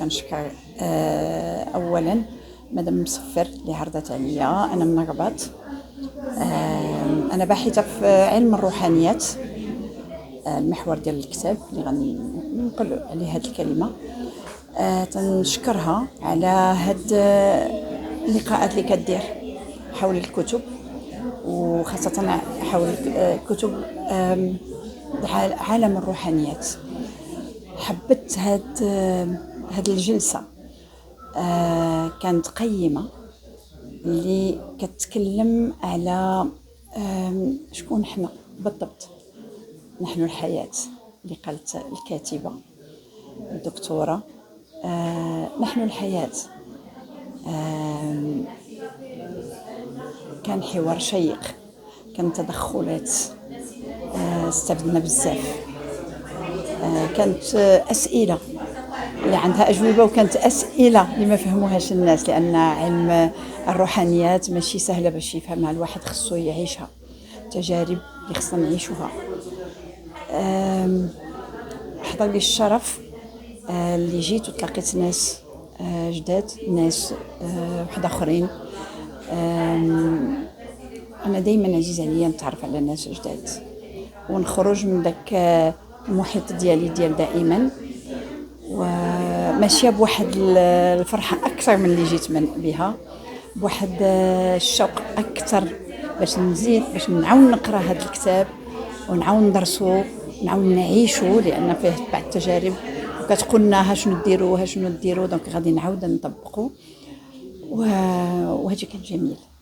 كنشكر اولا مدام مصفر اللي عرضت عليا. انا من الرباط. انا باحثه في علم الروحانيات، المحور ديال الكتاب اللي غنقول عليه هذه الكلمه. تنشكرها على هاد اللقاءات اللي كدير حول الكتب، وخاصه حول كتب عالم الروحانيات. حبت هاد الجلسه كانت قيمه، اللي كتكلم على شكون حنا بالضبط. نحن الحياة اللي قالت الكاتبة الدكتورة. نحن الحياة. كان حوار شيق، كان تدخلات استفدنا بزاف. كانت أسئلة اللي عندها أجوبة، وكانت أسئلة اللي ما فهموهاش الناس، لأن علم الروحانيات ماشي سهلة باش يفهمها الواحد، خصو يعيشها، تجارب اللي خصنا نعيشوها. حضر لي الشرف اللي جيت وتلاقيت ناس جداد، ناس واحد اخرين. انا دائما عزيز عليا نتعرف على ناس جداد ونخرج من داك المحيط ديال دائما، وماشيه بواحد الفرحه اكثر من اللي جيت بها، بواحد الشوق اكثر باش نزيد، باش نعاود نقرا هذا الكتاب ونعاود ندرسو ونعاود نعيشو، لان فيه بعض التجارب وكتقولنا ها شنو ديروا دونك غادي نعاود نطبقو. وهذا كان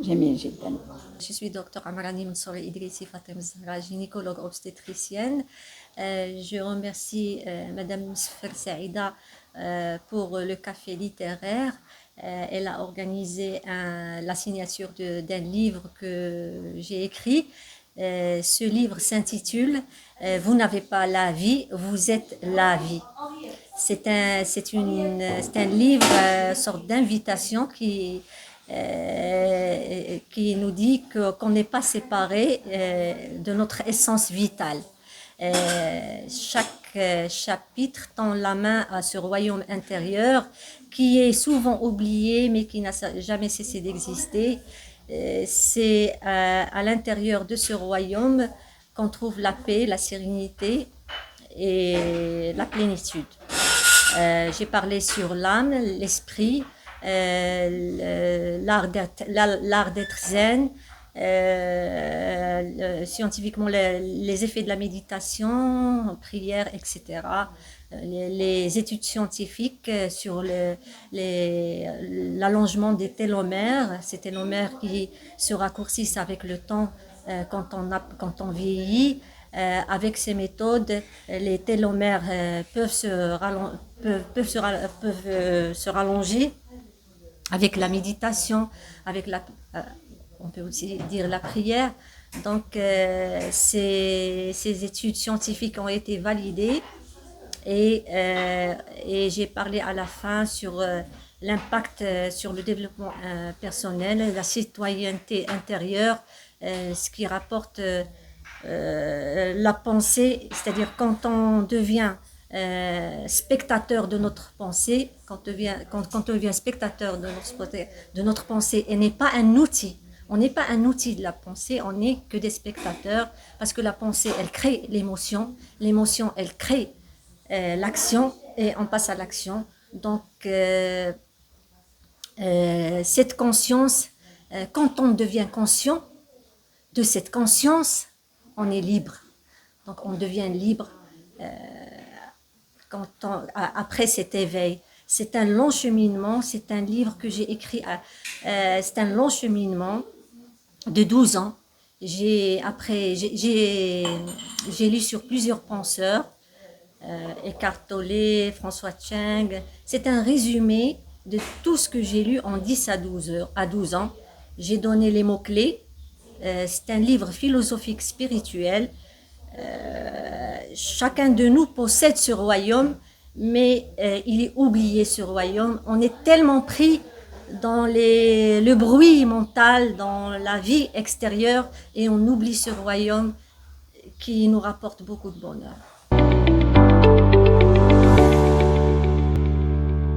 جميل جدا. Je suis docteur Amrani Mansouri Idrissi Fatem Zahra, gynécologue obstétricienne. Je remercie Madame Msfer Saïda pour le café littéraire. Elle a organisé la signature d'un livre que j'ai écrit. Ce livre s'intitule Vous n'avez pas la vie, vous êtes la vie. C'est un livre, sorte d'invitation qui nous dit qu'on n'est pas séparés de notre essence vitale. Chaque chapitre tend la main à ce royaume intérieur qui est souvent oublié mais qui n'a jamais cessé d'exister. C'est à l'intérieur de ce royaume qu'on trouve la paix, la sérénité et la plénitude. J'ai parlé sur l'âme, l'esprit, l'art d'être zen, scientifiquement les effets de la méditation, prière, etc. Les études scientifiques sur l'allongement des télomères, ces télomères qui se raccourcissent avec le temps quand on vieillit. Avec ces méthodes, les télomères peuvent se rallonger. Avec la méditation, avec on peut aussi dire la prière. Donc ces études scientifiques ont été validées et j'ai parlé à la fin sur l'impact sur le développement personnel, la citoyenneté intérieure, ce qui rapporte la pensée, c'est-à-dire quand on devient spectateur de notre pensée, quand on devient spectateur de notre pensée et n'est pas un outil. On n'est pas un outil de la pensée, on n'est que des spectateurs, parce que la pensée, elle crée l'émotion, l'émotion, elle crée l'action, et on passe à l'action. Donc, cette conscience, quand on devient conscient de cette conscience, on est libre. Donc, on devient libre après cet éveil. C'est un long cheminement, c'est un livre que j'ai écrit, c'est un long cheminement de 12 ans. J'ai lu sur plusieurs penseurs, Eckhart Tolle, François Cheng. C'est un résumé de tout ce que j'ai lu en 10 à 12 ans. J'ai donné les mots-clés. C'est un livre philosophique spirituel. Chacun de nous possède ce royaume, mais il est oublié ce royaume. On est tellement pris dans le bruit mental, dans la vie extérieure, et on oublie ce royaume qui nous rapporte beaucoup de bonheur.